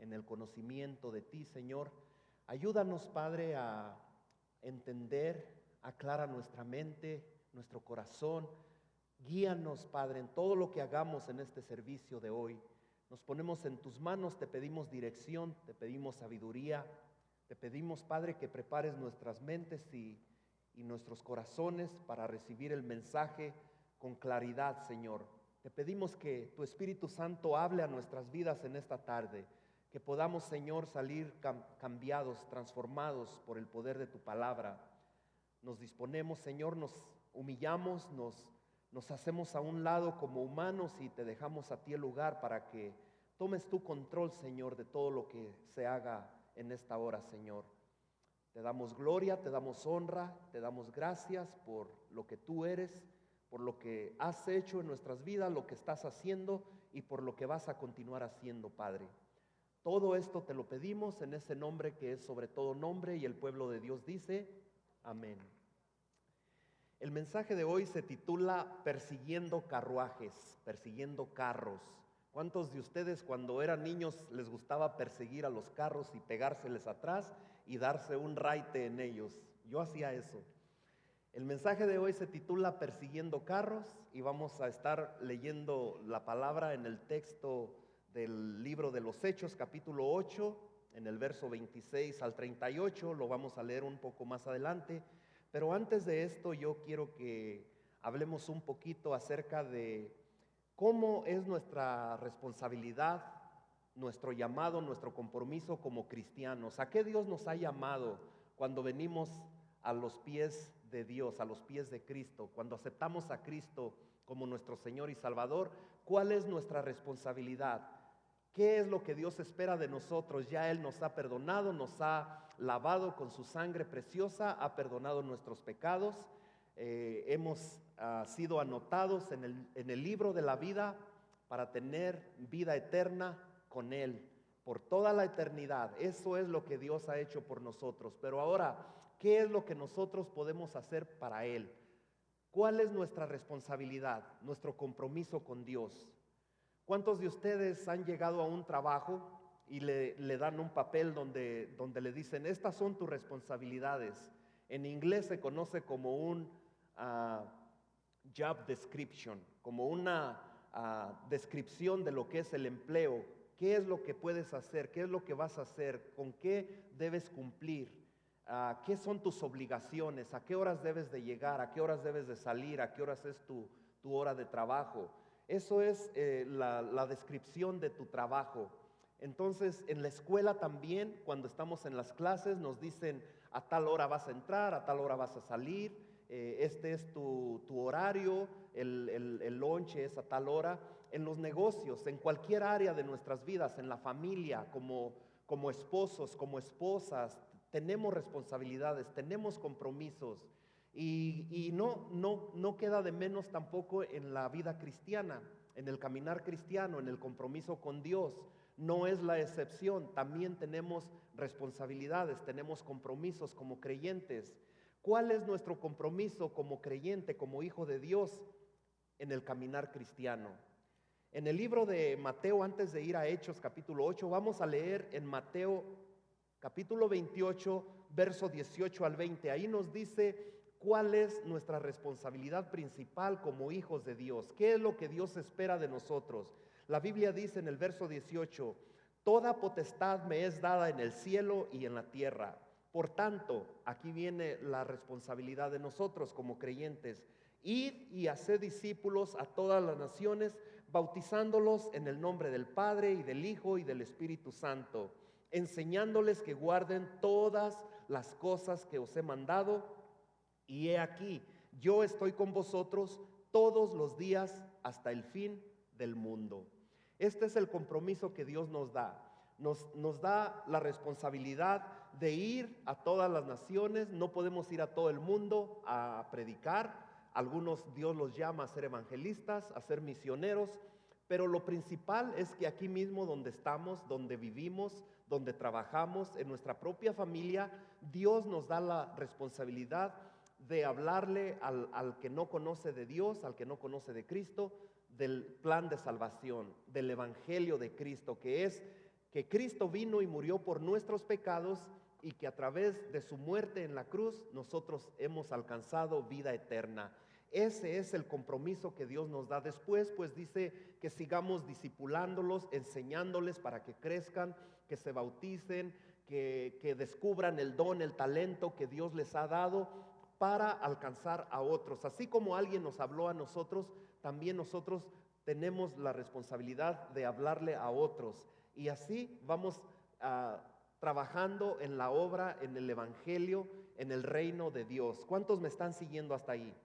en el conocimiento de ti, Señor. Ayúdanos, Padre, a entender, aclara nuestra mente, nuestro corazón. Guíanos, Padre, en todo lo que hagamos en este servicio de hoy. Nos ponemos en tus manos, te pedimos dirección, te pedimos sabiduría, te pedimos, Padre, que prepares nuestras mentes y nuestros corazones para recibir el mensaje con claridad, Señor. Te pedimos que tu Espíritu Santo hable a nuestras vidas en esta tarde, que podamos, Señor, salir cambiados, transformados por el poder de tu palabra. Nos disponemos, Señor, nos humillamos, nos hacemos a un lado como humanos y te dejamos a ti el lugar para que tomes tu control, Señor, de todo lo que se haga en esta hora, Señor. Te damos gloria, te damos honra, te damos gracias por lo que tú eres, por lo que has hecho en nuestras vidas, lo que estás haciendo y por lo que vas a continuar haciendo, Padre. Todo esto te lo pedimos en ese nombre que es sobre todo nombre, y el pueblo de Dios dice, amén. El mensaje de hoy se titula Persiguiendo carruajes, persiguiendo carros. ¿Cuántos de ustedes cuando eran niños les gustaba perseguir a los carros y pegárseles atrás y darse un raite en ellos? Yo hacía eso. El mensaje de hoy se titula Persiguiendo carros y vamos a estar leyendo la palabra en el texto del libro de los Hechos, capítulo 8, en el verso 26 al 38, lo vamos a leer un poco más adelante. Pero antes de esto yo quiero que hablemos un poquito acerca de cómo es nuestra responsabilidad, nuestro llamado, nuestro compromiso como cristianos. ¿A qué Dios nos ha llamado cuando venimos a los pies de Dios, a los pies de Cristo? Cuando aceptamos a Cristo como nuestro Señor y Salvador, ¿cuál es nuestra responsabilidad? ¿Qué es lo que Dios espera de nosotros? Ya Él nos ha perdonado, nos ha lavado con su sangre preciosa, ha perdonado nuestros pecados, hemos sido anotados en el libro de la vida para tener vida eterna con Él por toda la eternidad. Eso es lo que Dios ha hecho por nosotros. Pero ahora, ¿qué es lo que nosotros podemos hacer para Él? ¿Cuál es nuestra responsabilidad, nuestro compromiso con Dios? ¿Cuántos de ustedes han llegado a un trabajo y le dan un papel donde le dicen, estas son tus responsabilidades? En inglés se conoce como un job description, como una descripción de lo que es el empleo. ¿Qué es lo que puedes hacer? ¿Qué es lo que vas a hacer? ¿Con qué debes cumplir? ¿Qué son tus obligaciones? ¿A qué horas debes de llegar? ¿A qué horas debes de salir? ¿A qué horas es tu hora de trabajo? Eso es la descripción de tu trabajo. Entonces, en la escuela también, cuando estamos en las clases, nos dicen a tal hora vas a entrar, a tal hora vas a salir, este es tu horario, el lonche es a tal hora. En los negocios, en cualquier área de nuestras vidas, en la familia, como esposos, como esposas, tenemos responsabilidades, tenemos compromisos. Y no queda de menos tampoco en la vida cristiana, en el caminar cristiano, en el compromiso con Dios. No es la excepción, también tenemos responsabilidades, tenemos compromisos como creyentes. ¿Cuál es nuestro compromiso como creyente, como hijo de Dios en el caminar cristiano? En el libro de Mateo, antes de ir a Hechos capítulo 8, vamos a leer en Mateo capítulo 28, verso 18 al 20. Ahí nos dice cuál es nuestra responsabilidad principal como hijos de Dios. ¿Qué es lo que Dios espera de nosotros? La Biblia dice en el verso 18, toda potestad me es dada en el cielo y en la tierra. Por tanto, aquí viene la responsabilidad de nosotros como creyentes. Id y haced discípulos a todas las naciones, bautizándolos en el nombre del Padre y del Hijo y del Espíritu Santo, enseñándoles que guarden todas las cosas que os he mandado. Y he aquí, yo estoy con vosotros todos los días hasta el fin del mundo. Este es el compromiso que Dios nos da. Nos da la responsabilidad de ir a todas las naciones. No podemos ir a todo el mundo a predicar. Algunos Dios los llama a ser evangelistas, a ser misioneros. Pero lo principal es que aquí mismo donde estamos, donde vivimos, donde trabajamos, en nuestra propia familia, Dios nos da la responsabilidad de hablarle al que no conoce de Dios, al que no conoce de Cristo, del plan de salvación, del evangelio de Cristo, que es que Cristo vino y murió por nuestros pecados y que a través de su muerte en la cruz nosotros hemos alcanzado vida eterna. Ese es el compromiso que Dios nos da después, pues dice que sigamos discipulándolos, enseñándoles para que crezcan, que se bauticen, que descubran el don, el talento que Dios les ha dado para alcanzar a otros. Así como alguien nos habló a nosotros, también nosotros tenemos la responsabilidad de hablarle a otros. Y así vamos trabajando en la obra, en el evangelio, en el reino de Dios. ¿Cuántos me están siguiendo hasta ahí?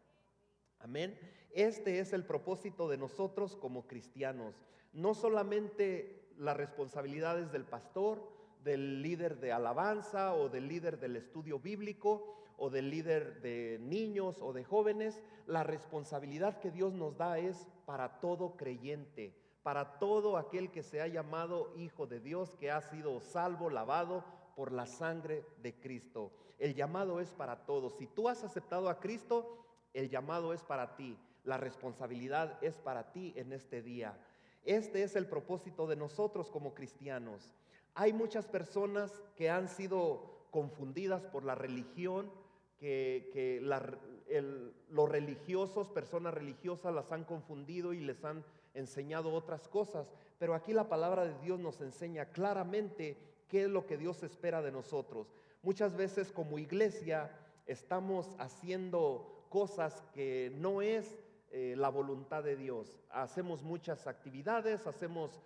Amén. Este es el propósito de nosotros como cristianos. No solamente las responsabilidades del pastor, del líder de alabanza o del líder del estudio bíblico o del líder de niños o de jóvenes. La responsabilidad que Dios nos da es para todo creyente, para todo aquel que se ha llamado hijo de Dios, que ha sido salvo, lavado por la sangre de Cristo. El llamado es para todos. Si tú has aceptado a Cristo, el llamado es para ti. La responsabilidad es para ti en este día. Este es el propósito de nosotros como cristianos. Hay muchas personas que han sido confundidas por la religión, los religiosos, personas religiosas las han confundido y les han enseñado otras cosas, pero aquí la palabra de Dios nos enseña claramente qué es lo que Dios espera de nosotros. Muchas veces como iglesia estamos haciendo cosas que no es la voluntad de Dios. Hacemos muchas actividades, hacemos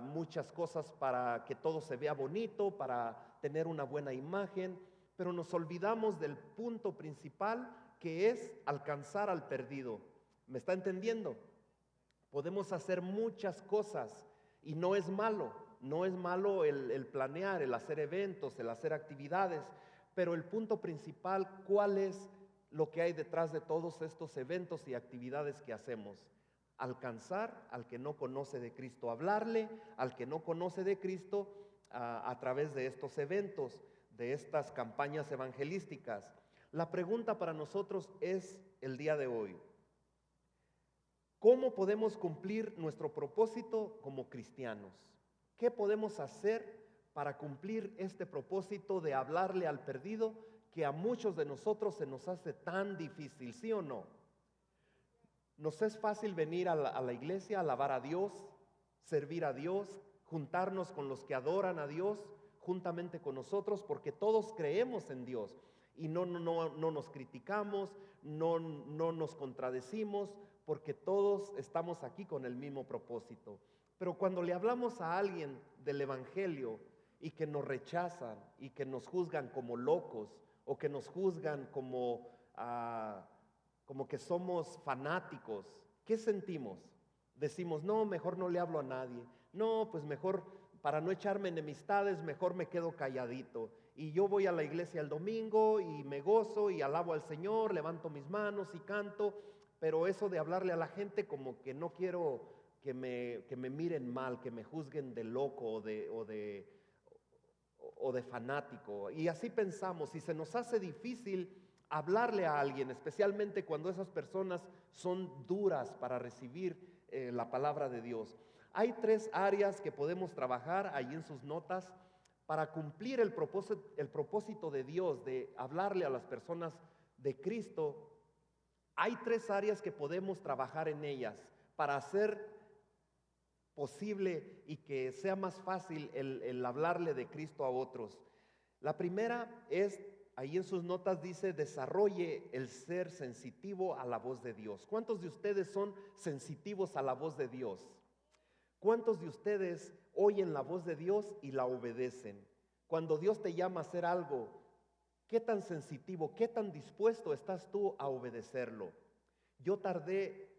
muchas cosas para que todo se vea bonito, para tener una buena imagen, pero nos olvidamos del punto principal, que es alcanzar al perdido. ¿Me está entendiendo? Podemos hacer muchas cosas y no es malo el planear, el hacer eventos, el hacer actividades, pero el punto principal, ¿cuál es lo que hay detrás de todos estos eventos y actividades que hacemos? Alcanzar al que no conoce de Cristo, hablarle al que no conoce de Cristo a través de estos eventos, de estas campañas evangelísticas. La pregunta para nosotros es el día de hoy: ¿cómo podemos cumplir nuestro propósito como cristianos? ¿Qué podemos hacer para cumplir este propósito de hablarle al perdido, que a muchos de nosotros se nos hace tan difícil, sí o no? Nos es fácil venir a la iglesia, alabar a Dios, servir a Dios, juntarnos con los que adoran a Dios juntamente con nosotros, porque todos creemos en Dios y no nos criticamos, no nos contradecimos, porque todos estamos aquí con el mismo propósito. Pero cuando le hablamos a alguien del evangelio y que nos rechazan y que nos juzgan como locos o que nos juzgan como que somos fanáticos, ¿qué sentimos? Decimos, no, mejor no le hablo a nadie. No, pues mejor, para no echarme enemistades, mejor me quedo calladito. Y yo voy a la iglesia el domingo y me gozo y alabo al Señor, levanto mis manos y canto, pero eso de hablarle a la gente, como que no quiero que me miren mal, que me juzguen de loco o de fanático. Y así pensamos, y se nos hace difícil hablarle a alguien, especialmente cuando esas personas son duras para recibir la palabra de Dios. Hay 3 áreas que podemos trabajar ahí en sus notas para cumplir el propósito de Dios de hablarle a las personas de Cristo. Hay 3 áreas que podemos trabajar en ellas para hacer posible y que sea más fácil el hablarle de Cristo a otros. La primera es, ahí en sus notas dice, desarrolle el ser sensitivo a la voz de Dios. ¿Cuántos de ustedes son sensitivos a la voz de Dios? ¿Cuántos de ustedes oyen la voz de Dios y la obedecen? Cuando Dios te llama a hacer algo, ¿qué tan sensitivo, qué tan dispuesto estás tú a obedecerlo? Yo tardé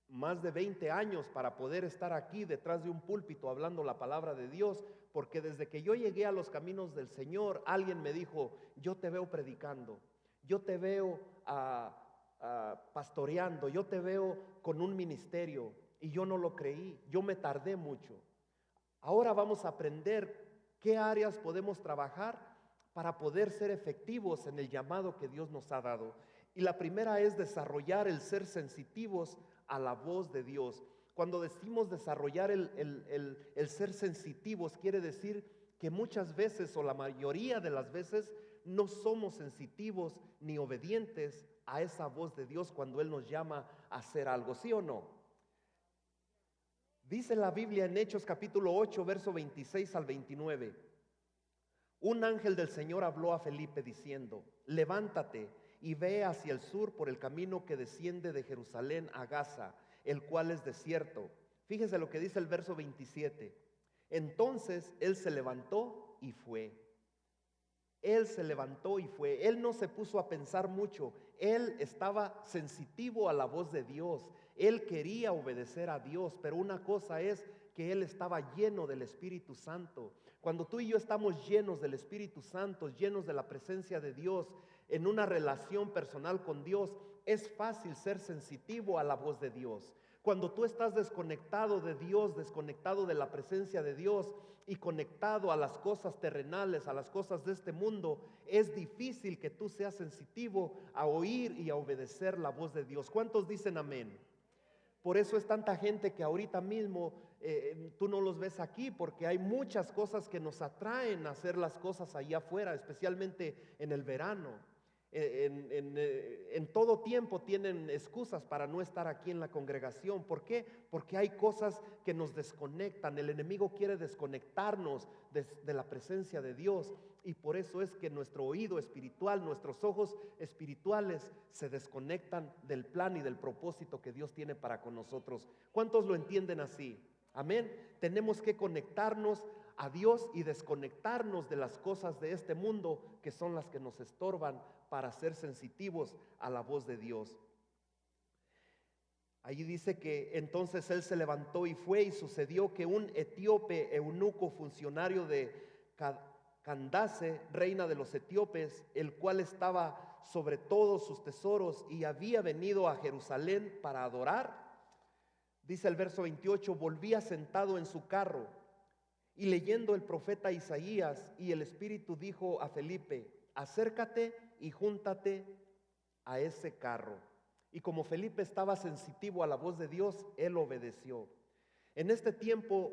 más de 20 años para poder estar aquí detrás de un púlpito hablando la palabra de Dios, porque desde que yo llegué a los caminos del Señor, alguien me dijo, yo te veo predicando, yo te veo pastoreando, yo te veo con un ministerio, y yo no lo creí, yo me tardé mucho. Ahora vamos a aprender qué áreas podemos trabajar para poder ser efectivos en el llamado que Dios nos ha dado. Y la primera es desarrollar el ser sensitivos a la voz de Dios. Cuando decimos desarrollar el ser sensitivos, quiere decir que muchas veces o la mayoría de las veces no somos sensitivos ni obedientes a esa voz de Dios cuando Él nos llama a hacer algo, ¿sí o no? Dice la Biblia en Hechos capítulo 8, verso 26 al 29. Un ángel del Señor habló a Felipe diciendo: levántate y ve hacia el sur por el camino que desciende de Jerusalén a Gaza, el cual es desierto. Fíjese lo que dice el verso 27. Entonces él se levantó y fue. Él se levantó y fue. Él no se puso a pensar mucho. Él estaba sensitivo a la voz de Dios. Él quería obedecer a Dios, pero una cosa es que él estaba lleno del Espíritu Santo. Cuando tú y yo estamos llenos del Espíritu Santo, llenos de la presencia de Dios, en una relación personal con Dios, es fácil ser sensitivo a la voz de Dios. Cuando tú estás desconectado de Dios, desconectado de la presencia de Dios y conectado a las cosas terrenales, a las cosas de este mundo, es difícil que tú seas sensitivo a oír y a obedecer la voz de Dios. ¿Cuántos dicen amén? Por eso es tanta gente que ahorita mismo tú no los ves aquí, porque hay muchas cosas que nos atraen a hacer las cosas allá afuera, especialmente en el verano. En todo tiempo tienen excusas para no estar aquí en la congregación. ¿Por qué? Porque hay cosas que nos desconectan. El enemigo quiere desconectarnos de la presencia de Dios, y por eso es que nuestro oído espiritual, nuestros ojos espirituales se desconectan del plan y del propósito que Dios tiene para con nosotros. ¿Cuántos lo entienden así? Amén. Tenemos que conectarnos a Dios y desconectarnos de las cosas de este mundo que son las que nos estorban para ser sensitivos a la voz de Dios. Allí dice que entonces él se levantó y fue, y sucedió que un etíope eunuco, funcionario de Candace, reina de los etíopes, el cual estaba sobre todos sus tesoros y había venido a Jerusalén para adorar. Dice el verso 28, volvía sentado en su carro y leyendo el profeta Isaías, y el Espíritu dijo a Felipe: acércate y júntate a ese carro. Y como Felipe estaba sensitivo a la voz de Dios, él obedeció. En este tiempo,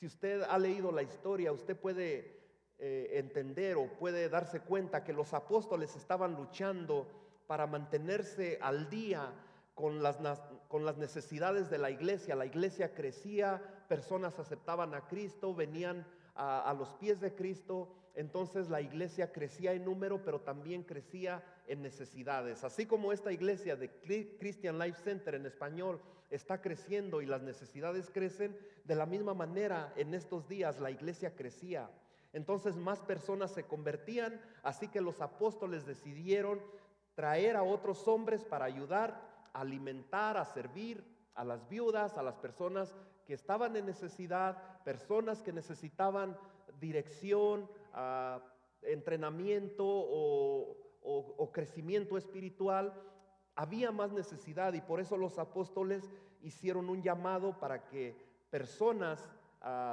si usted ha leído la historia, usted puede entender o puede darse cuenta que los apóstoles estaban luchando para mantenerse al día con las necesidades de la iglesia. La iglesia crecía, personas aceptaban a Cristo, venían a los pies de Cristo. Entonces la iglesia crecía en número, pero también crecía en necesidades. Así como esta iglesia de Christian Life Center en español está creciendo y las necesidades crecen, de la misma manera en estos días la iglesia crecía. Entonces más personas se convertían, así que los apóstoles decidieron traer a otros hombres para ayudar a alimentar, a servir a las viudas, a las personas que estaban en necesidad, personas que necesitaban dirección, entrenamiento o crecimiento espiritual. Había más necesidad, y por eso los apóstoles hicieron un llamado para que personas,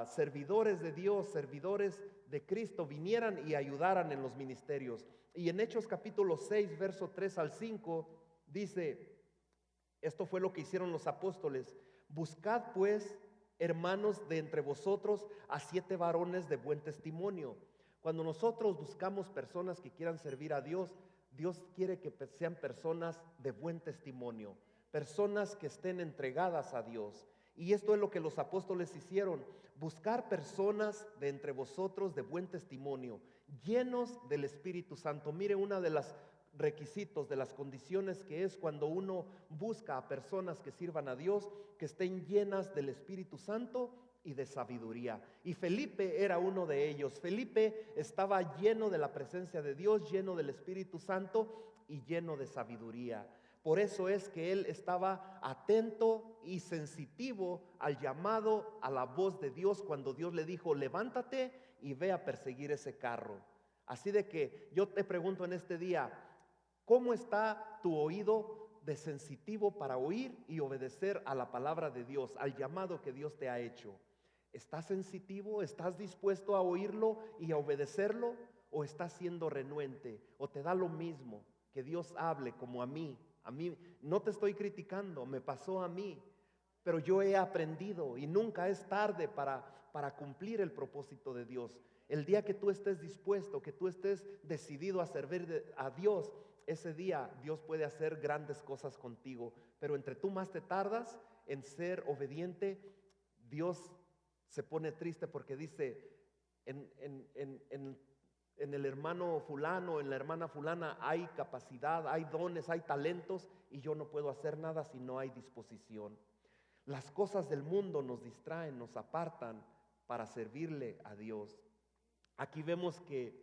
servidores de Dios, servidores de Cristo, vinieran y ayudaran en los ministerios. Y en Hechos capítulo 6, verso 3 al 5, dice: esto fue lo que hicieron los apóstoles. Buscad pues, hermanos, de entre vosotros a 7 varones de buen testimonio. Cuando nosotros buscamos personas que quieran servir a Dios, Dios quiere que sean personas de buen testimonio, personas que estén entregadas a Dios. Y esto es lo que los apóstoles hicieron: buscar personas de entre vosotros de buen testimonio, llenos del Espíritu Santo. Mire, una de las requisitos, de las condiciones que es cuando uno busca a personas que sirvan a Dios, que estén llenas del Espíritu Santo y de sabiduría. Y Felipe era uno de ellos. Felipe estaba lleno de la presencia de Dios, lleno del Espíritu Santo y lleno de sabiduría. Por eso es que él estaba atento y sensitivo al llamado, a la voz de Dios, cuando Dios le dijo: levántate y ve a perseguir ese carro. Así de que yo te pregunto en este día: ¿cómo está tu oído de sensitivo para oír y obedecer a la palabra de Dios, al llamado que Dios te ha hecho? ¿Estás sensitivo? ¿Estás dispuesto a oírlo y a obedecerlo? ¿O estás siendo renuente? ¿O te da lo mismo que Dios hable como a mí? A mí no te estoy criticando, me pasó a mí. pero yo he aprendido y nunca es tarde para cumplir el propósito de Dios. El día que tú estés dispuesto, que tú estés decidido a servir a Dios, ese día Dios puede hacer grandes cosas contigo. Pero entre tú más te tardas en ser obediente, Dios se pone triste porque dice, en el hermano fulano, en la hermana fulana hay capacidad, hay dones, hay talentos, y yo no puedo hacer nada si no hay disposición. Las cosas del mundo nos distraen, nos apartan para servirle a Dios. Aquí vemos que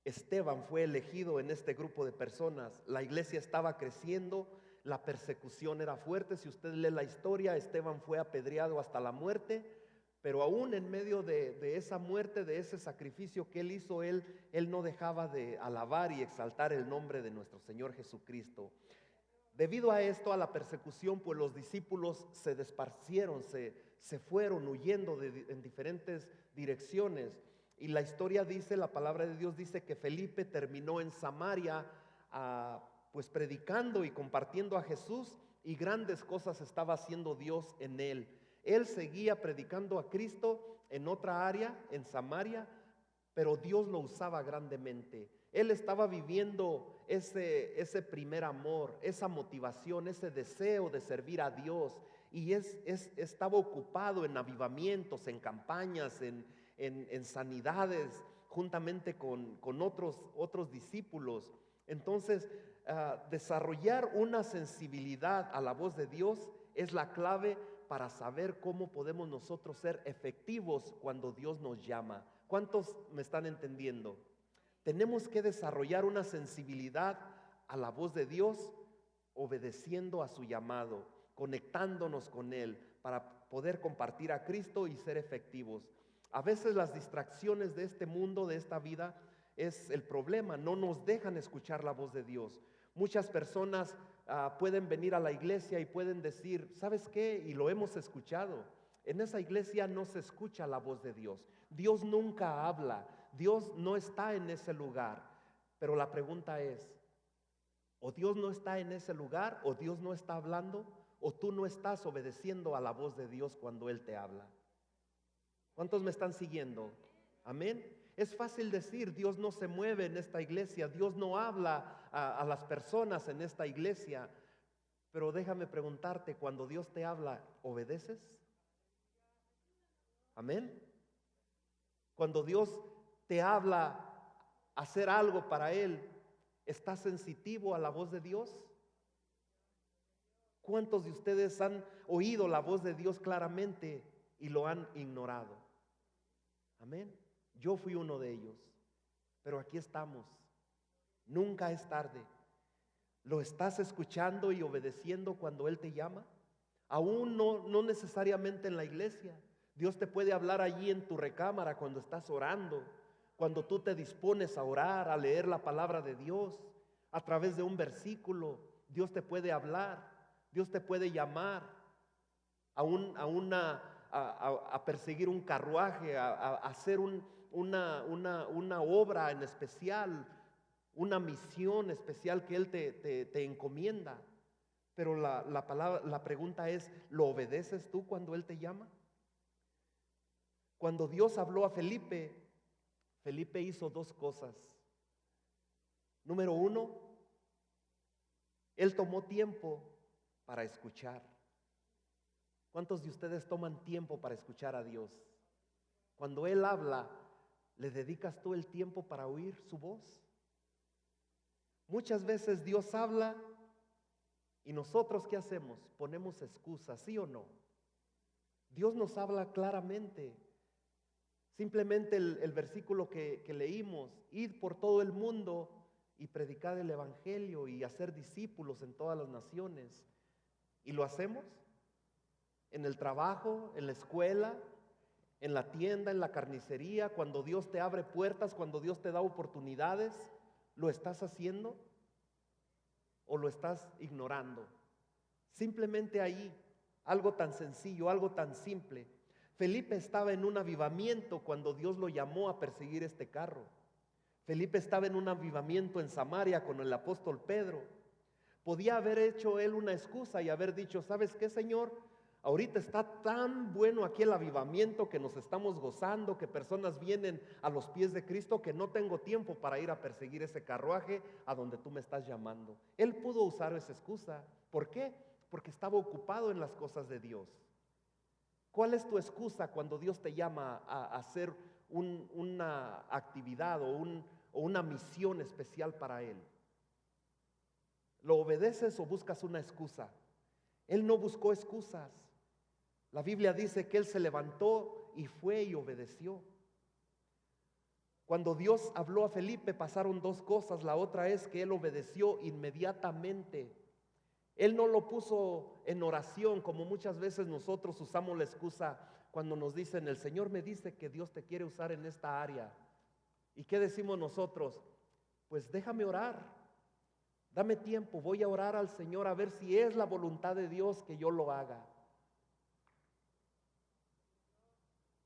Esteban fue elegido en este grupo de personas. La iglesia estaba creciendo, la persecución era fuerte. Si usted lee la historia, Esteban fue apedreado hasta la muerte, pero aún en medio de esa muerte, de ese sacrificio que él hizo, él no dejaba de alabar y exaltar el nombre de nuestro Señor Jesucristo. Debido a esto, a la persecución, pues los discípulos se desparcieron, se fueron huyendo en diferentes direcciones. Y la historia dice, la palabra de Dios dice que Felipe terminó en Samaria, pues predicando y compartiendo a Jesús, y grandes cosas estaba haciendo Dios en él. Él seguía predicando a Cristo en otra área, en Samaria, pero Dios lo usaba grandemente. Él estaba viviendo ese primer amor, esa motivación, ese deseo de servir a Dios, y estaba ocupado en avivamientos, en campañas, en sanidades, juntamente con otros discípulos. Entonces, desarrollar una sensibilidad a la voz de Dios es la clave para saber cómo podemos nosotros ser efectivos cuando Dios nos llama. ¿Cuántos me están entendiendo? Tenemos que desarrollar una sensibilidad a la voz de Dios, obedeciendo a su llamado, conectándonos con Él para poder compartir a Cristo y ser efectivos. A veces las distracciones de este mundo, de esta vida, es el problema. No nos dejan escuchar la voz de Dios. Muchas personas pueden venir a la iglesia y pueden decir, ¿sabes qué? Y lo hemos escuchado. En esa iglesia no se escucha la voz de Dios. Dios nunca habla. Dios no está en ese lugar. Pero la pregunta es, o Dios no está en ese lugar, o Dios no está hablando, o tú no estás obedeciendo a la voz de Dios cuando Él te habla. ¿Cuántos me están siguiendo? Amén. Es fácil decir, Dios no se mueve en esta iglesia, Dios no habla a las personas en esta iglesia. Pero déjame preguntarte, cuando Dios te habla, ¿obedeces? Amén. Cuando Dios te habla hacer algo para Él, ¿estás sensitivo a la voz de Dios? ¿Cuántos de ustedes han oído la voz de Dios claramente y lo han ignorado? Amén. Yo fui uno de ellos, pero aquí estamos. Nunca es tarde. ¿Lo estás escuchando y obedeciendo cuando Él te llama? Aún no necesariamente en la iglesia. Dios te puede hablar allí en tu recámara cuando estás orando, cuando tú te dispones a orar, a leer la palabra de Dios, a través de un versículo. Dios te puede hablar, Dios te puede llamar a perseguir un carruaje, a hacer una obra en especial, una misión especial que Él te encomienda. Pero la pregunta es, ¿lo obedeces tú cuando Él te llama? Cuando Dios habló a Felipe, Felipe hizo dos cosas. Número uno, él tomó tiempo para escuchar. ¿Cuántos de ustedes toman tiempo para escuchar a Dios? Cuando Él habla, ¿le dedicas tú el tiempo para oír su voz? Muchas veces Dios habla y nosotros, ¿qué hacemos? Ponemos excusas, ¿sí o no? Dios nos habla claramente. Simplemente el versículo que leímos, id por todo el mundo y predicar el evangelio y hacer discípulos en todas las naciones. ¿Y lo hacemos? En el trabajo, en la escuela, en la tienda, en la carnicería, cuando Dios te abre puertas, cuando Dios te da oportunidades, ¿lo estás haciendo o lo estás ignorando? Simplemente ahí, algo tan sencillo, algo tan simple. Felipe estaba en un avivamiento cuando Dios lo llamó a perseguir este carro. Felipe estaba en un avivamiento en Samaria con el apóstol Pedro. Podía haber hecho él una excusa y haber dicho, ¿sabes qué, Señor? Ahorita está tan bueno aquí el avivamiento que nos estamos gozando, que personas vienen a los pies de Cristo, que no tengo tiempo para ir a perseguir ese carruaje a donde tú me estás llamando. Él pudo usar esa excusa. ¿Por qué? Porque estaba ocupado en las cosas de Dios. ¿Cuál es tu excusa cuando Dios te llama a hacer una actividad o una misión especial para Él? ¿Lo obedeces o buscas una excusa? Él no buscó excusas. La Biblia dice que Él se levantó y fue y obedeció. Cuando Dios habló a Felipe pasaron dos cosas. La otra es que Él obedeció inmediatamente. Él no lo puso en oración, como muchas veces nosotros usamos la excusa cuando nos dicen: el Señor me dice que Dios te quiere usar en esta área. ¿Y qué decimos nosotros? Pues déjame orar, dame tiempo, voy a orar al Señor a ver si es la voluntad de Dios que yo lo haga.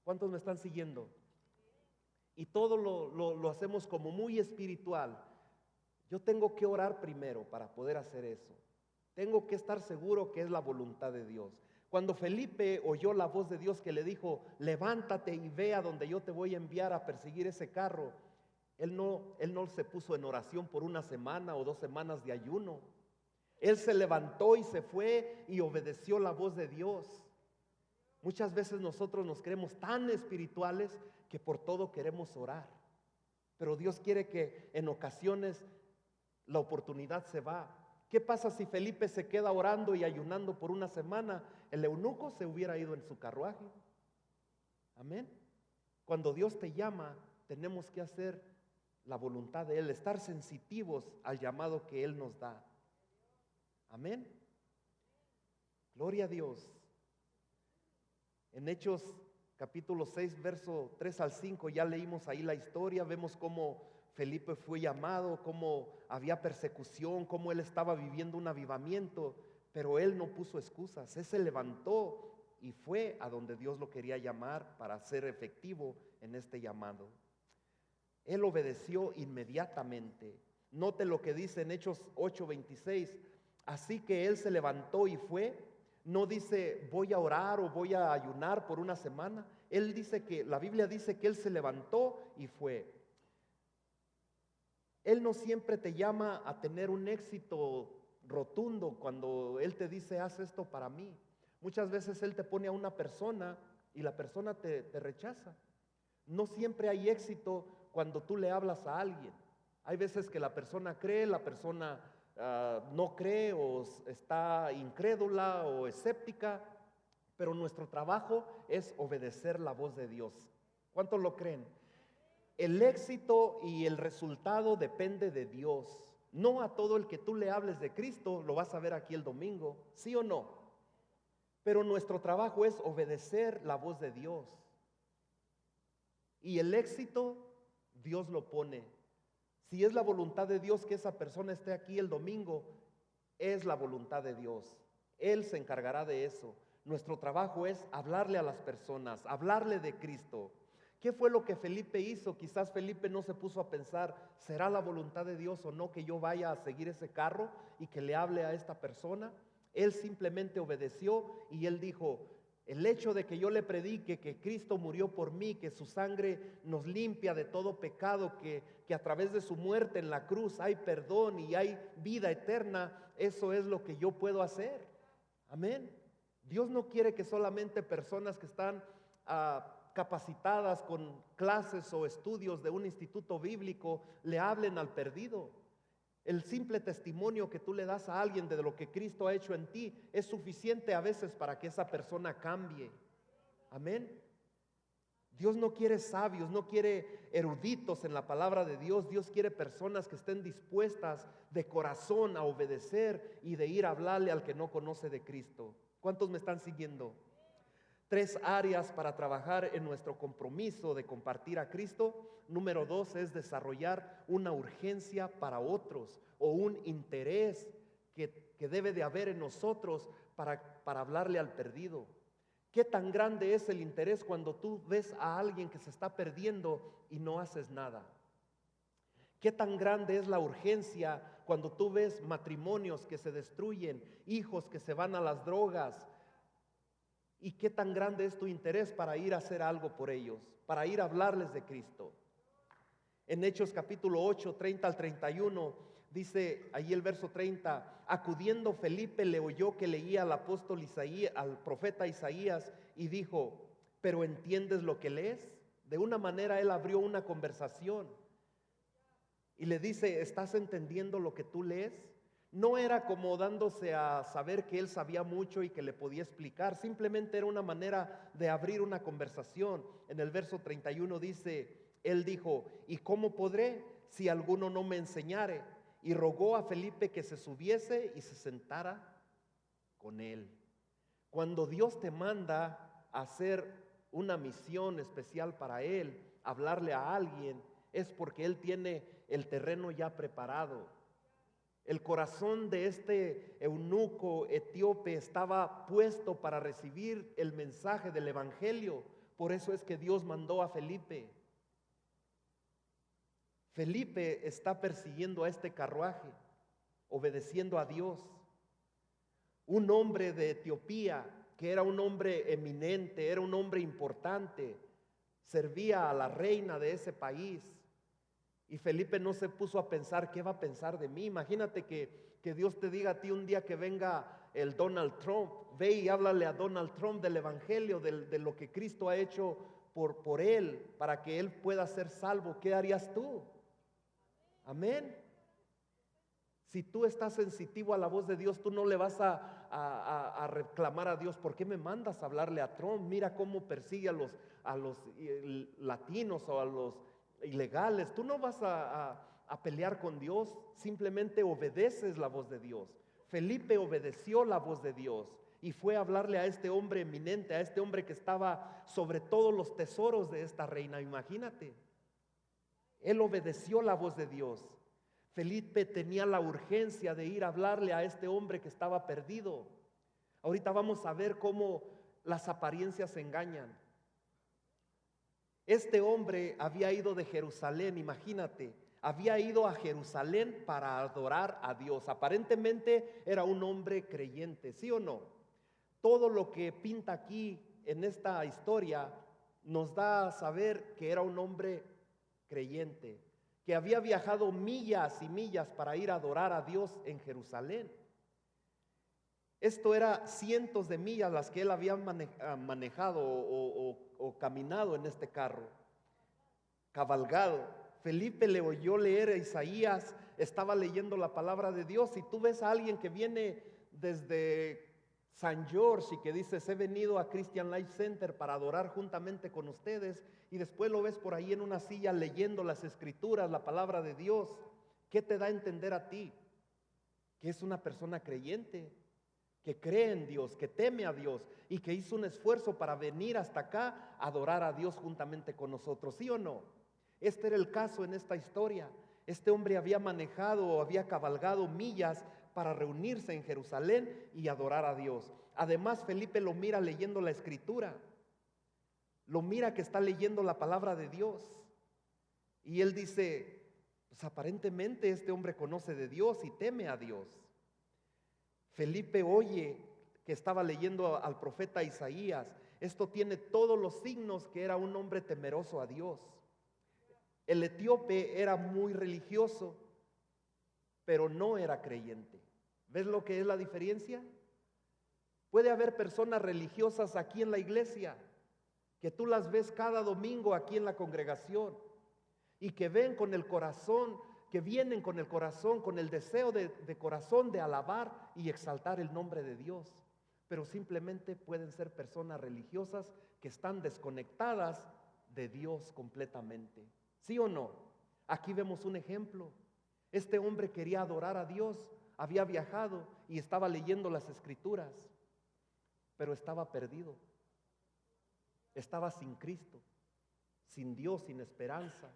¿Cuántos me están siguiendo? Y todo lo hacemos como muy espiritual. Yo tengo que orar primero para poder hacer eso. Tengo que estar seguro que es la voluntad de Dios. Cuando Felipe oyó la voz de Dios que le dijo: levántate y ve a donde yo te voy a enviar a perseguir ese carro, él no se puso en oración por una semana o 2 semanas de ayuno. Él se levantó y se fue y obedeció la voz de Dios. Muchas veces nosotros nos creemos tan espirituales que por todo queremos orar. Pero Dios quiere que en ocasiones la oportunidad se va. ¿Qué pasa si Felipe se queda orando y ayunando por una semana? El eunuco se hubiera ido en su carruaje. Amén. Cuando Dios te llama, tenemos que hacer la voluntad de Él, estar sensitivos al llamado que Él nos da. Amén. Gloria a Dios. En Hechos capítulo 6, verso 3 al 5, ya leímos ahí la historia, vemos cómo Felipe fue llamado, cómo había persecución, cómo él estaba viviendo un avivamiento, pero él no puso excusas. Él se levantó y fue a donde Dios lo quería llamar para ser efectivo en este llamado. Él obedeció inmediatamente. Note lo que dice en Hechos 8:26. Así que él se levantó y fue. No dice voy a orar o voy a ayunar por una semana. Él dice que, la Biblia dice que él se levantó y fue. Él no siempre te llama a tener un éxito rotundo cuando Él te dice haz esto para mí. Muchas veces Él te pone a una persona y la persona te rechaza. No siempre hay éxito cuando tú le hablas a alguien. Hay veces que la persona cree, la persona no cree o está incrédula o escéptica, pero nuestro trabajo es obedecer la voz de Dios. ¿Cuántos lo creen? El éxito y el resultado depende de Dios. No a todo el que tú le hables de Cristo lo vas a ver aquí el domingo, ¿sí o no? Pero nuestro trabajo es obedecer la voz de Dios. Y el éxito Dios lo pone. Si es la voluntad de Dios que esa persona esté aquí el domingo, es la voluntad de Dios. Él se encargará de eso. Nuestro trabajo es hablarle a las personas, hablarle de Cristo. ¿Qué fue lo que Felipe hizo? Quizás Felipe no se puso a pensar, ¿será la voluntad de Dios o no que yo vaya a seguir ese carro y que le hable a esta persona? Él simplemente obedeció y él dijo: el hecho de que yo le predique que Cristo murió por mí, que su sangre nos limpia de todo pecado, que a través de su muerte en la cruz hay perdón y hay vida eterna, eso es lo que yo puedo hacer. Amén. Dios no quiere que solamente personas que están capacitadas con clases o estudios de un instituto bíblico le hablen al perdido. El simple testimonio que tú le das a alguien de lo que Cristo ha hecho en ti es suficiente a veces para que esa persona cambie. Amén. Dios no quiere sabios, no quiere eruditos en la palabra de Dios. Dios quiere personas que estén dispuestas de corazón a obedecer y de ir a hablarle al que no conoce de Cristo. ¿Cuántos me están siguiendo? 3 áreas para trabajar en nuestro compromiso de compartir a Cristo. Número 2 es desarrollar una urgencia para otros o un interés que debe de haber en nosotros para hablarle al perdido. ¿Qué tan grande es el interés cuando tú ves a alguien que se está perdiendo y no haces nada? ¿Qué tan grande es la urgencia cuando tú ves matrimonios que se destruyen, hijos que se van a las drogas, ¿Y qué tan grande es tu interés para ir a hacer algo por ellos, para ir a hablarles de Cristo? En Hechos capítulo 8, 30 al 31, dice allí el verso 30, acudiendo Felipe le oyó que leía al apóstol Isaías, al profeta Isaías, y dijo, ¿pero entiendes lo que lees? De una manera él abrió una conversación y le dice, ¿estás entendiendo lo que tú lees? No era como dándose a saber que él sabía mucho y que le podía explicar, simplemente era una manera de abrir una conversación. En el verso 31 dice, él dijo, ¿y cómo podré si alguno no me enseñare? Y rogó a Felipe que se subiese y se sentara con él. Cuando Dios te manda a hacer una misión especial para él, hablarle a alguien, es porque él tiene el terreno ya preparado. El corazón de este eunuco etíope estaba puesto para recibir el mensaje del evangelio. Por eso es que Dios mandó a Felipe. Felipe está persiguiendo a este carruaje, obedeciendo a Dios. Un hombre de Etiopía, que era un hombre eminente, era un hombre importante, servía a la reina de ese país. Y Felipe no se puso a pensar, ¿qué va a pensar de mí? Imagínate que Dios te diga a ti un día que venga el Donald Trump, ve y háblale a Donald Trump del evangelio, de lo que Cristo ha hecho por él, para que él pueda ser salvo. ¿Qué harías tú? Amén. Si tú estás sensitivo a la voz de Dios, tú no le vas a reclamar a Dios, ¿por qué me mandas a hablarle a Trump? Mira cómo persigue a los latinos o a los ilegales. Tú no vas a pelear con Dios, simplemente obedeces la voz de Dios. Felipe obedeció la voz de Dios y fue a hablarle a este hombre eminente, a este hombre que estaba sobre todos los tesoros de esta reina. Imagínate, él obedeció la voz de Dios. Felipe tenía la urgencia de ir a hablarle a este hombre que estaba perdido. Ahorita vamos a ver cómo las apariencias engañan. Este hombre había ido de Jerusalén, imagínate, había ido a Jerusalén para adorar a Dios. Aparentemente era un hombre creyente, ¿sí o no? Todo lo que pinta aquí en esta historia nos da a saber que era un hombre creyente, que había viajado millas y millas para ir a adorar a Dios en Jerusalén. Esto era cientos de millas las que él había manejado o caminado en este carro, cabalgado. Felipe le oyó leer a Isaías, estaba leyendo la palabra de Dios, y tú ves a alguien que viene desde San George y que dices, he venido a Christian Life Center para adorar juntamente con ustedes, y después lo ves por ahí en una silla leyendo las escrituras, la palabra de Dios. ¿Qué te da a entender a ti? Que es una persona creyente, que cree en Dios, que teme a Dios y que hizo un esfuerzo para venir hasta acá a adorar a Dios juntamente con nosotros, ¿sí o no? Este era el caso en esta historia. Este hombre había manejado o había cabalgado millas para reunirse en Jerusalén y adorar a Dios. Además, Felipe lo mira leyendo la escritura, lo mira que está leyendo la palabra de Dios, y él dice, pues aparentemente este hombre conoce de Dios y teme a Dios. Felipe oye que estaba leyendo al profeta Isaías. Esto tiene todos los signos que era un hombre temeroso a Dios. El etíope era muy religioso, pero no era creyente. ¿Ves lo que es la diferencia? Puede haber personas religiosas aquí en la iglesia, que tú las ves cada domingo aquí en la congregación, y que ven con el corazón, que vienen con el corazón, con el deseo de corazón de alabar y exaltar el nombre de Dios, pero simplemente pueden ser personas religiosas que están desconectadas de Dios completamente. ¿Sí o no? Aquí vemos un ejemplo. Este hombre quería adorar a Dios, había viajado y estaba leyendo las escrituras, pero estaba perdido. Estaba sin Cristo, sin Dios, sin esperanza.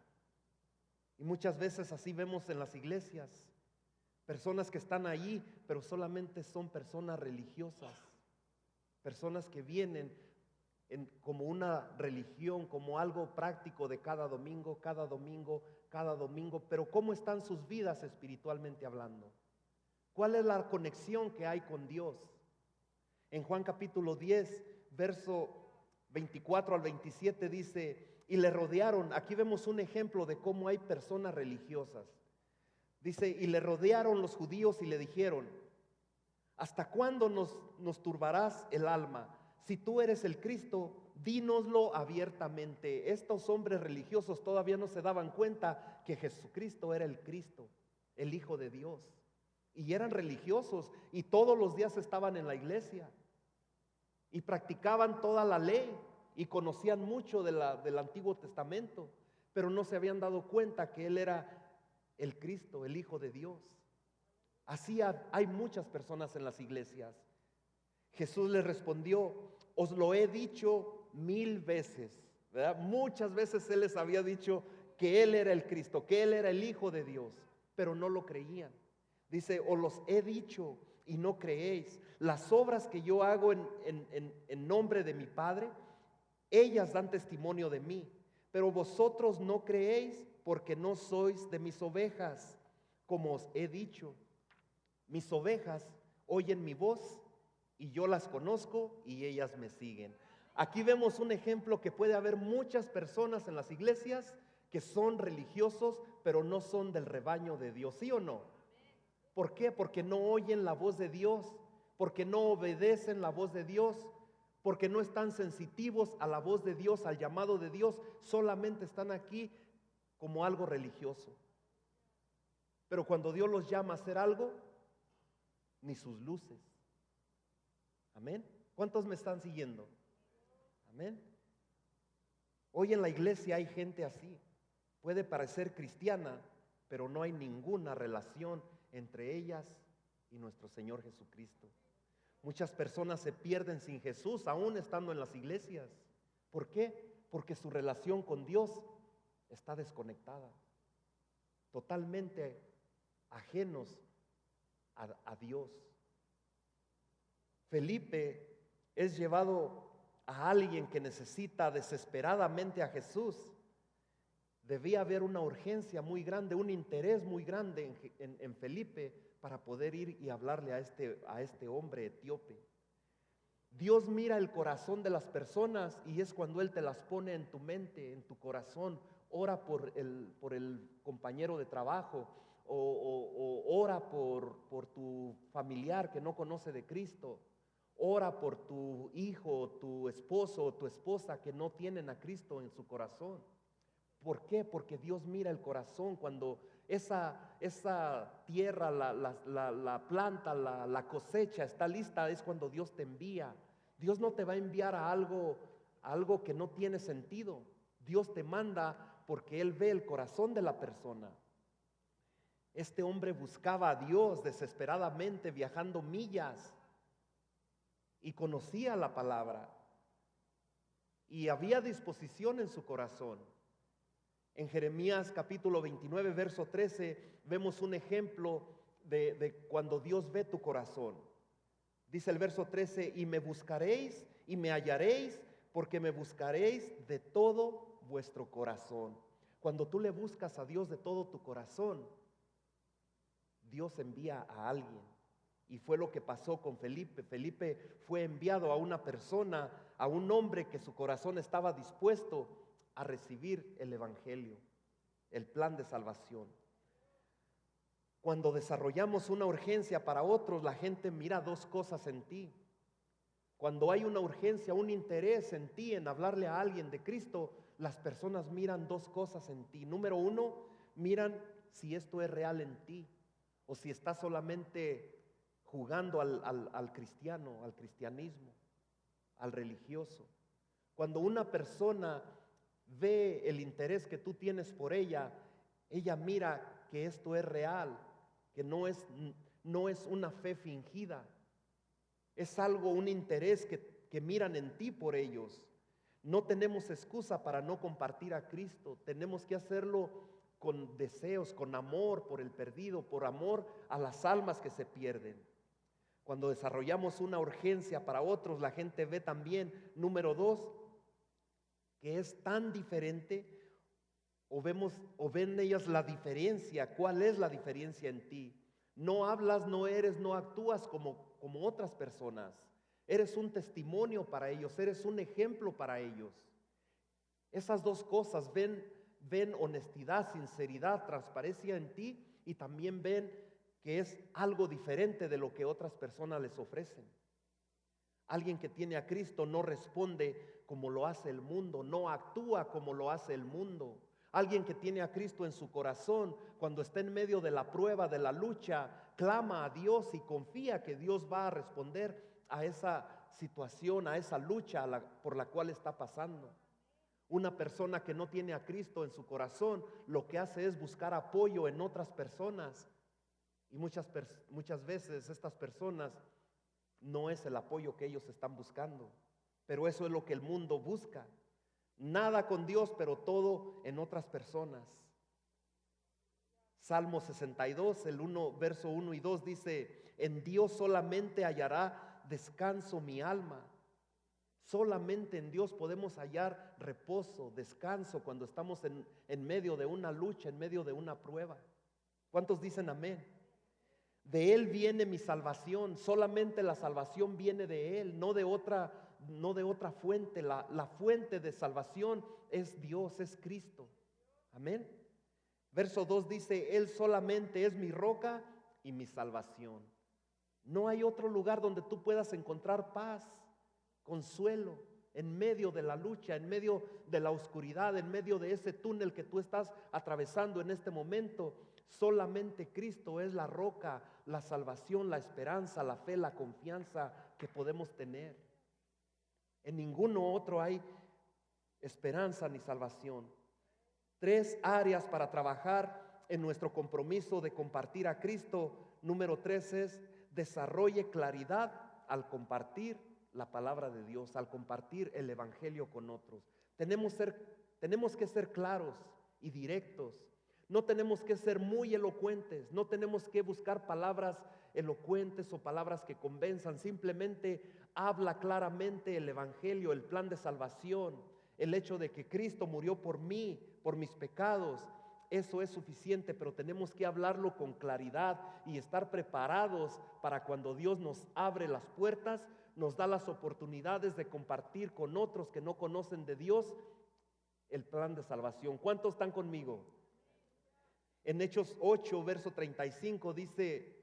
Y muchas veces así vemos en las iglesias, personas que están allí, pero solamente son personas religiosas, personas que vienen como una religión, como algo práctico de cada domingo, cada domingo, cada domingo. Pero ¿cómo están sus vidas espiritualmente hablando? ¿Cuál es la conexión que hay con Dios? En Juan capítulo 10 verso 24 al 27 dice, y le rodearon. Aquí vemos un ejemplo de cómo hay personas religiosas. Dice, y le rodearon los judíos y le dijeron, ¿hasta cuándo nos turbarás el alma? Si tú eres el Cristo, dínoslo abiertamente. Estos hombres religiosos todavía no se daban cuenta que Jesucristo era el Cristo, el Hijo de Dios. Y eran religiosos y todos los días estaban en la iglesia y practicaban toda la ley y conocían mucho del Antiguo Testamento, pero no se habían dado cuenta que Él era el Cristo, el Hijo de Dios. Así hay muchas personas en las iglesias. Jesús les respondió, os lo he dicho 1000 veces, ¿verdad? Muchas veces Él les había dicho que Él era el Cristo, que Él era el Hijo de Dios, pero no lo creían. Dice, os los he dicho y no creéis. Las obras que yo hago en nombre de mi Padre, ellas dan testimonio de mí, pero vosotros no creéis porque no sois de mis ovejas, como os he dicho. Mis ovejas oyen mi voz y yo las conozco y ellas me siguen. Aquí vemos un ejemplo que puede haber muchas personas en las iglesias que son religiosos, pero no son del rebaño de Dios, ¿sí o no? ¿Por qué? Porque no oyen la voz de Dios, porque no obedecen la voz de Dios, porque no están sensitivos a la voz de Dios, al llamado de Dios, solamente están aquí como algo religioso. Pero cuando Dios los llama a hacer algo, ni sus luces. Amén. ¿Cuántos me están siguiendo? Amén. Hoy en la iglesia hay gente así. Puede parecer cristiana, pero no hay ninguna relación entre ellas y nuestro Señor Jesucristo. Muchas personas se pierden sin Jesús, aún estando en las iglesias. ¿Por qué? Porque su relación con Dios está desconectada, totalmente ajenos a Dios. Felipe es llevado a alguien que necesita desesperadamente a Jesús. Debía haber una urgencia muy grande, un interés muy grande en Felipe para poder ir y hablarle a este hombre etíope. Dios mira el corazón de las personas y es cuando Él te las pone en tu mente, en tu corazón. Ora por el compañero de trabajo o ora por tu familiar que no conoce de Cristo. Ora por tu hijo, tu esposo o tu esposa que no tienen a Cristo en su corazón. ¿Por qué? Porque Dios mira el corazón. Cuando esa tierra, la planta, la cosecha está lista, es cuando Dios te envía. Dios no te va a enviar a algo que no tiene sentido. Dios te manda porque Él ve el corazón de la persona. Este hombre buscaba a Dios desesperadamente, viajando millas, y conocía la palabra, y había disposición en su corazón. En Jeremías capítulo 29, verso 13, vemos un ejemplo de cuando Dios ve tu corazón. Dice el verso 13, y me buscaréis y me hallaréis, porque me buscaréis de todo vuestro corazón. Cuando tú le buscas a Dios de todo tu corazón, Dios envía a alguien. Y fue lo que pasó con Felipe. Felipe fue enviado a una persona, a un hombre que su corazón estaba dispuesto a recibir el evangelio, el plan de salvación. Cuando desarrollamos una urgencia para otros, la gente mira dos cosas en ti. Cuando hay una urgencia, un interés en ti, en hablarle a alguien de Cristo, las personas miran dos cosas en ti. Número uno, miran si esto es real en ti o si estás solamente jugando al cristiano, al cristianismo, al religioso. Cuando una persona ve el interés que tú tienes por ella, ella mira que esto es real, que no es una fe fingida. Es algo, un interés que miran en ti por ellos. No tenemos excusa para no compartir a Cristo. Tenemos que hacerlo con deseos, con amor por el perdido, por amor a las almas que se pierden. Cuando desarrollamos una urgencia para otros, la gente ve también, número dos, que es tan diferente, o ven ellas la diferencia. ¿Cuál es la diferencia en ti? No hablas, no eres, no actúas como otras personas. Eres un testimonio para ellos, eres un ejemplo para ellos. Esas dos cosas, ven honestidad, sinceridad, transparencia en ti, y también ven que es algo diferente de lo que otras personas les ofrecen. Alguien que tiene a Cristo no responde como lo hace el mundo, no actúa como lo hace el mundo. Alguien que tiene a Cristo en su corazón, cuando está en medio de la prueba, de la lucha, clama a Dios y confía que Dios va a responder a esa situación, a esa lucha por la cual está pasando. Una persona que no tiene a Cristo en su corazón, lo que hace es buscar apoyo en otras personas. Y muchas veces estas personas no es el apoyo que ellos están buscando, pero eso es lo que el mundo busca. Nada con Dios, pero todo en otras personas. Salmo 62, verso 1 y 2 dice: en Dios solamente hallará descanso mi alma. Solamente en Dios podemos hallar reposo, descanso cuando estamos en medio de una lucha, en medio de una prueba. ¿Cuántos dicen amén? De Él viene mi salvación. Solamente la salvación viene de Él, no de otra fuente. La fuente de salvación es Dios, es Cristo. Amén. Verso 2 dice: Él solamente es mi roca y mi salvación. No hay otro lugar donde tú puedas encontrar paz, consuelo, en medio de la lucha, en medio de la oscuridad, en medio de ese túnel que tú estás atravesando en este momento. Solamente Cristo es la roca, la salvación, la esperanza, la fe, la confianza que podemos tener. En ninguno otro hay esperanza ni salvación. 3 áreas para trabajar en nuestro compromiso de compartir a Cristo. Número 3 es: desarrolle claridad al compartir la palabra de Dios, al compartir el evangelio con otros. Tenemos que ser claros y directos. No tenemos que ser muy elocuentes, no tenemos que buscar palabras elocuentes o palabras que convenzan. Simplemente habla claramente el evangelio, el plan de salvación, el hecho de que Cristo murió por mí, por mis pecados. Eso es suficiente, pero tenemos que hablarlo con claridad y estar preparados para cuando Dios nos abre las puertas, nos da las oportunidades de compartir con otros que no conocen de Dios el plan de salvación. ¿Cuántos están conmigo? En Hechos 8, verso 35 dice: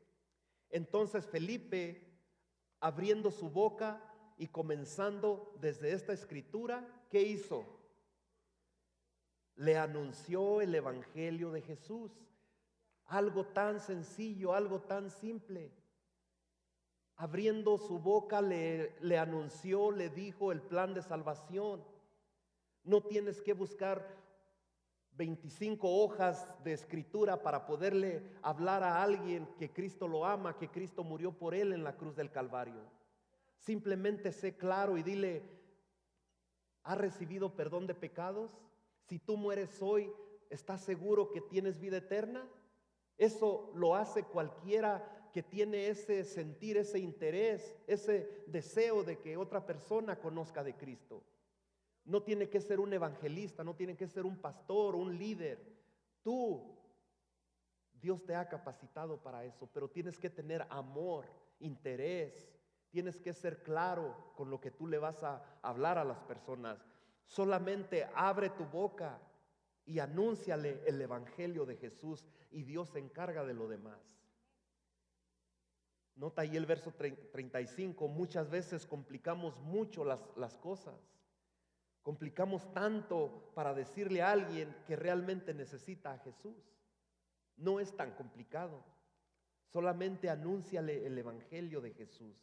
entonces Felipe, abriendo su boca y comenzando desde esta escritura, ¿qué hizo? Le anunció el evangelio de Jesús. Algo tan sencillo, algo tan simple. Abriendo su boca le anunció, le dijo el plan de salvación. No tienes que buscar 25 hojas de escritura para poderle hablar a alguien que Cristo lo ama, que Cristo murió por él en la cruz del Calvario. Simplemente sé claro y dile: ¿has recibido perdón de pecados? Si tú mueres hoy, ¿estás seguro que tienes vida eterna? Eso lo hace cualquiera que tiene ese sentir, ese interés, ese deseo de que otra persona conozca de Cristo. No tiene que ser un evangelista, no tiene que ser un pastor, un líder. Dios te ha capacitado para eso, pero tienes que tener amor, interés. Tienes que ser claro con lo que tú le vas a hablar a las personas. Solamente abre tu boca y anúnciale el evangelio de Jesús, y Dios se encarga de lo demás. Nota ahí el verso 35. Muchas veces complicamos mucho las cosas. Complicamos tanto para decirle a alguien que realmente necesita a Jesús. No es tan complicado. Solamente anúnciale el evangelio de Jesús.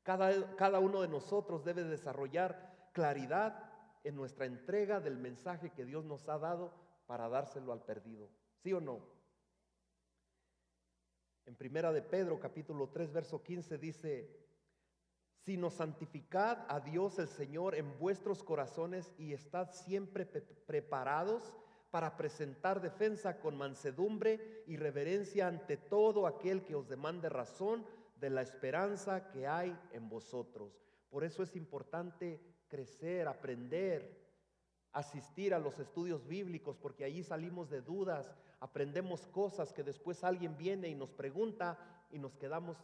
Cada uno de nosotros debe desarrollar claridad en nuestra entrega del mensaje que Dios nos ha dado para dárselo al perdido. ¿Sí o no? En Primera de Pedro, capítulo 3, verso 15 dice: sino santificad a Dios el Señor en vuestros corazones y estad siempre preparados para presentar defensa con mansedumbre y reverencia ante todo aquel que os demande razón de la esperanza que hay en vosotros. Por eso es importante crecer, aprender, asistir a los estudios bíblicos, porque allí salimos de dudas, aprendemos cosas que después alguien viene y nos pregunta y nos quedamos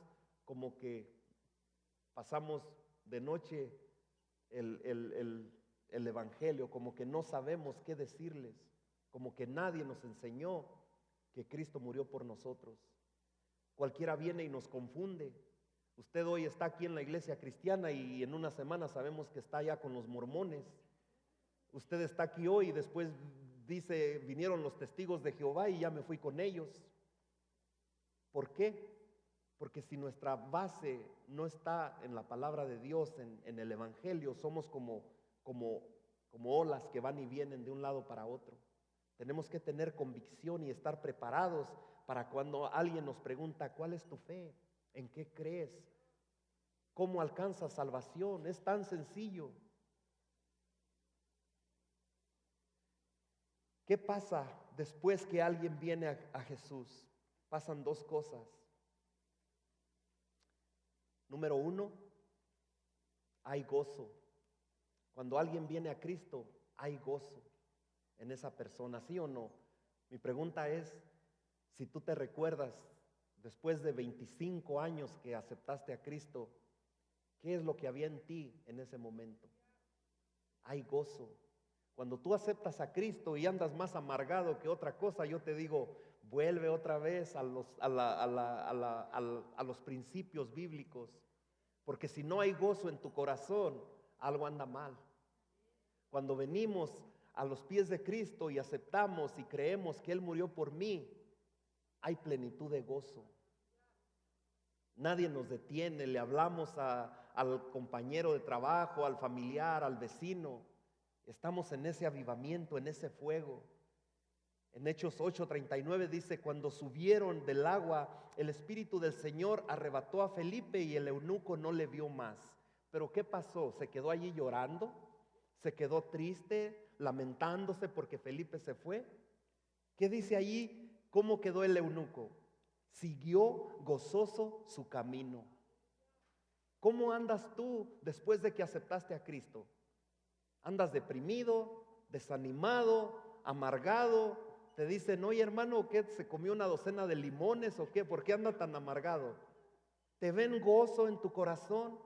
como que pasamos de noche el Evangelio, como que no sabemos qué decirles, como que nadie nos enseñó que Cristo murió por nosotros. Cualquiera viene y nos confunde. Usted hoy está aquí en la iglesia cristiana y en una semana sabemos que está allá con los mormones. Usted está aquí hoy y después dice, vinieron los testigos de Jehová y ya me fui con ellos. ¿Por qué? Porque si nuestra base no está en la palabra de Dios, en el Evangelio, somos como olas que van y vienen de un lado para otro. Tenemos que tener convicción y estar preparados para cuando alguien nos pregunta, ¿cuál es tu fe? ¿En qué crees? ¿Cómo alcanzas salvación? Es tan sencillo. ¿Qué pasa después que alguien viene a Jesús? Pasan dos cosas. Número uno, hay gozo. Cuando alguien viene a Cristo, hay gozo en esa persona, ¿sí o no? Mi pregunta es, si tú te recuerdas, después de 25 años que aceptaste a Cristo, ¿qué es lo que había en ti en ese momento? Hay gozo. Cuando tú aceptas a Cristo y andas más amargado que otra cosa, yo te digo, vuelve otra vez a los principios bíblicos, porque si no hay gozo en tu corazón, algo anda mal. Cuando venimos a los pies de Cristo y aceptamos y creemos que Él murió por mí, hay plenitud de gozo. Nadie nos detiene, le hablamos al compañero de trabajo, al familiar, al vecino. Estamos en ese avivamiento, en ese fuego. En Hechos 8:39 dice, cuando subieron del agua, el Espíritu del Señor arrebató a Felipe y el eunuco no le vio más. Pero ¿qué pasó? ¿Se quedó allí llorando? ¿Se quedó triste, lamentándose porque Felipe se fue? ¿Qué dice allí? ¿Cómo quedó el eunuco? Siguió gozoso su camino. ¿Cómo andas tú después de que aceptaste a Cristo? ¿Andas deprimido, desanimado, amargado? Te dicen, oye hermano, ¿qué? ¿Se comió una docena de limones o qué? ¿Por qué anda tan amargado? ¿Te ven gozo en tu corazón?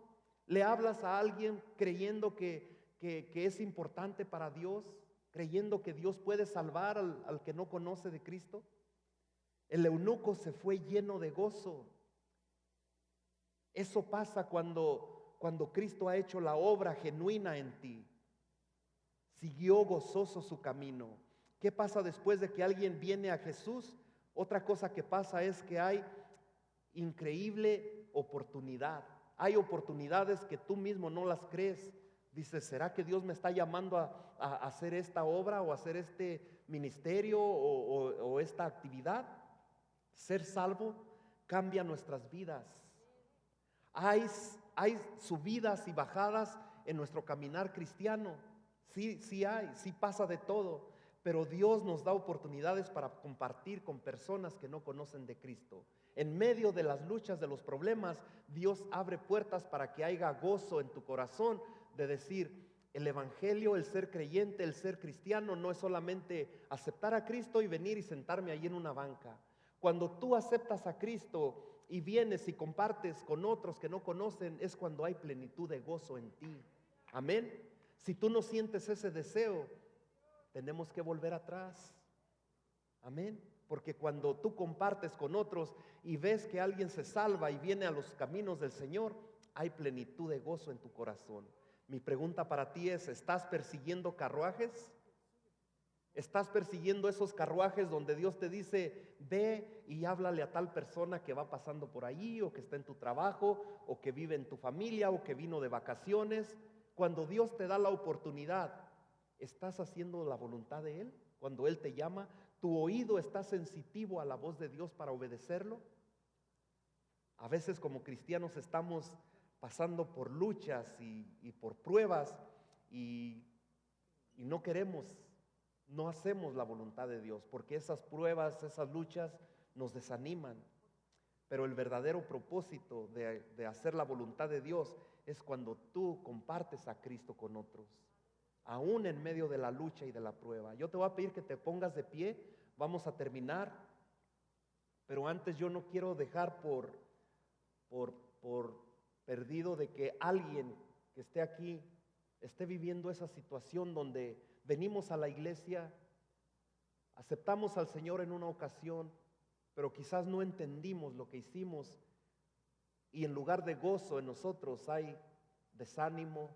¿Le hablas a alguien creyendo que es importante para Dios? ¿Creyendo que Dios puede salvar al que no conoce de Cristo? El eunuco se fue lleno de gozo. Eso pasa cuando Cristo ha hecho la obra genuina en ti. Siguió gozoso su camino. ¿Qué pasa después de que alguien viene a Jesús? Otra cosa que pasa es que hay increíble oportunidad. Hay oportunidades que tú mismo no las crees. Dices, ¿será que Dios me está llamando a hacer esta obra o a hacer este ministerio o esta actividad? Ser salvo cambia nuestras vidas. Hay subidas y bajadas en nuestro caminar cristiano. Sí hay, sí pasa de todo, pero Dios nos da oportunidades para compartir con personas que no conocen de Cristo. En medio de las luchas, de los problemas, Dios abre puertas para que haya gozo en tu corazón de decir, el evangelio, el ser creyente, el ser cristiano no es solamente aceptar a Cristo y venir y sentarme ahí en una banca. Cuando tú aceptas a Cristo y vienes y compartes con otros que no conocen, es cuando hay plenitud de gozo en ti. Amén. Si tú no sientes ese deseo, tenemos que volver atrás. Amén. Porque cuando tú compartes con otros y ves que alguien se salva y viene a los caminos del Señor, hay plenitud de gozo en tu corazón. Mi pregunta para ti es, ¿estás persiguiendo carruajes? ¿Estás persiguiendo esos carruajes donde Dios te dice, ve y háblale a tal persona que va pasando por ahí, o que está en tu trabajo, o que vive en tu familia, o que vino de vacaciones? Cuando Dios te da la oportunidad, ¿estás haciendo la voluntad de Él? Cuando Él te llama, ¿tu oído está sensitivo a la voz de Dios para obedecerlo? A veces como cristianos estamos pasando por luchas y por pruebas y no queremos, no hacemos la voluntad de Dios, porque esas pruebas, esas luchas nos desaniman. Pero el verdadero propósito de hacer la voluntad de Dios es cuando tú compartes a Cristo con otros, aún en medio de la lucha y de la prueba. Yo te voy a pedir que te pongas de pie, vamos a terminar, pero antes yo no quiero dejar por perdido de que alguien que esté aquí esté viviendo esa situación donde venimos a la iglesia, aceptamos al Señor en una ocasión, pero quizás no entendimos lo que hicimos y en lugar de gozo en nosotros hay desánimo,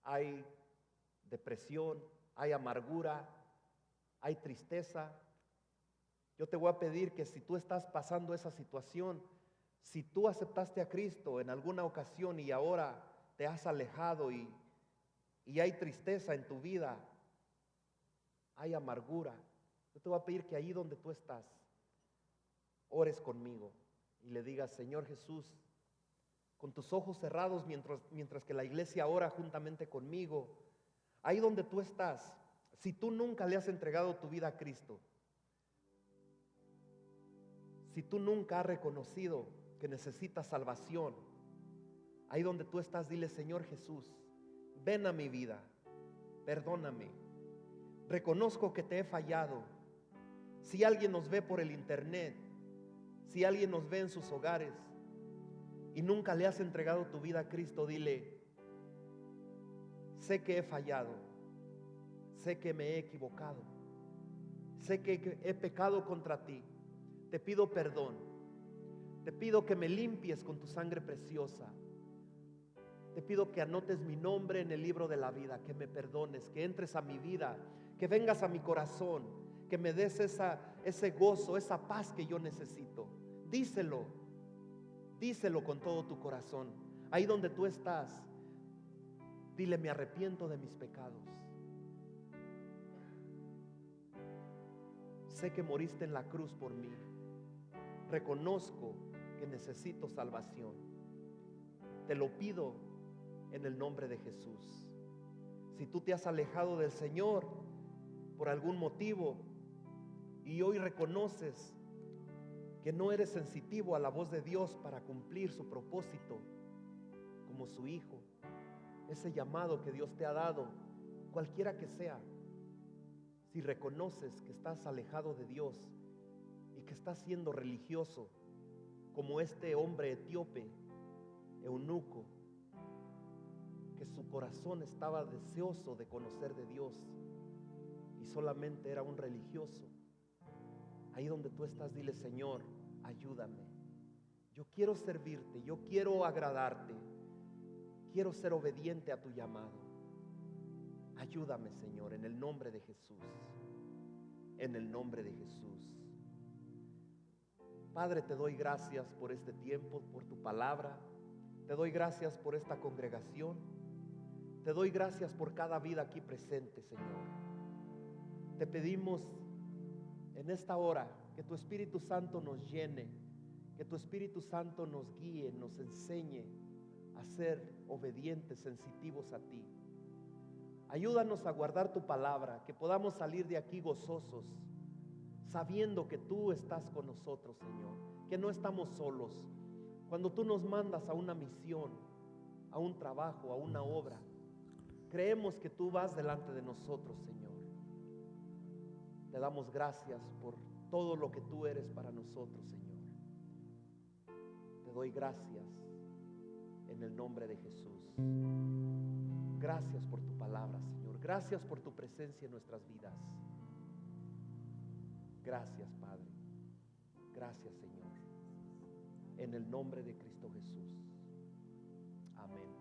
hay depresión, hay amargura, hay tristeza. Yo te voy a pedir que si tú estás pasando esa situación, si tú aceptaste a Cristo en alguna ocasión y ahora te has alejado y hay tristeza en tu vida, hay amargura, yo te voy a pedir que ahí donde tú estás, ores conmigo y le digas: Señor Jesús, con tus ojos cerrados mientras que la iglesia ora juntamente conmigo, ahí donde tú estás, si tú nunca le has entregado tu vida a Cristo, si tú nunca has reconocido que necesitas salvación, ahí donde tú estás, dile: Señor Jesús, ven a mi vida, perdóname, reconozco que te he fallado. Si alguien nos ve por el internet, si alguien nos ve en sus hogares y nunca le has entregado tu vida a Cristo, dile: sé que he fallado, sé que me he equivocado, sé que he pecado contra ti, te pido perdón, te pido que me limpies con tu sangre preciosa, te pido que anotes mi nombre en el libro de la vida, que me perdones, que entres a mi vida, que vengas a mi corazón, que me des ese gozo, esa paz que yo necesito. Díselo con todo tu corazón. Ahí donde tú estás, dile: me arrepiento de mis pecados. Sé que moriste en la cruz por mí. Reconozco que necesito salvación. Te lo pido en el nombre de Jesús. Si tú te has alejado del Señor por algún motivo y hoy reconoces que no eres sensitivo a la voz de Dios para cumplir su propósito como su hijo, ese llamado que Dios te ha dado, cualquiera que sea, si reconoces que estás alejado de Dios y que estás siendo religioso como este hombre etíope, eunuco, que su corazón estaba deseoso de conocer de Dios y solamente era un religioso, ahí donde tú estás, dile: Señor, ayúdame. Yo quiero servirte, yo quiero agradarte, quiero ser obediente a tu llamado. Ayúdame, Señor, en el nombre de Jesús. En el nombre de Jesús. Padre, te doy gracias por este tiempo, por tu palabra. Te doy gracias por esta congregación. Te doy gracias por cada vida aquí presente, Señor. Te pedimos en esta hora que tu Espíritu Santo nos llene, que tu Espíritu Santo nos guíe, nos enseñe a ser obedientes, sensitivos a ti. Ayúdanos a guardar tu palabra, que podamos salir de aquí gozosos, sabiendo que tú estás con nosotros, Señor, que no estamos solos. Cuando tú nos mandas a una misión, a un trabajo, a una obra, creemos que tú vas delante de nosotros, Señor. Te damos gracias por todo lo que tú eres para nosotros, Señor. Te doy gracias en el nombre de Jesús. Gracias por tu palabra, Señor. Gracias por tu presencia en nuestras vidas. Gracias, Padre. Gracias, Señor. En el nombre de Cristo Jesús. Amén.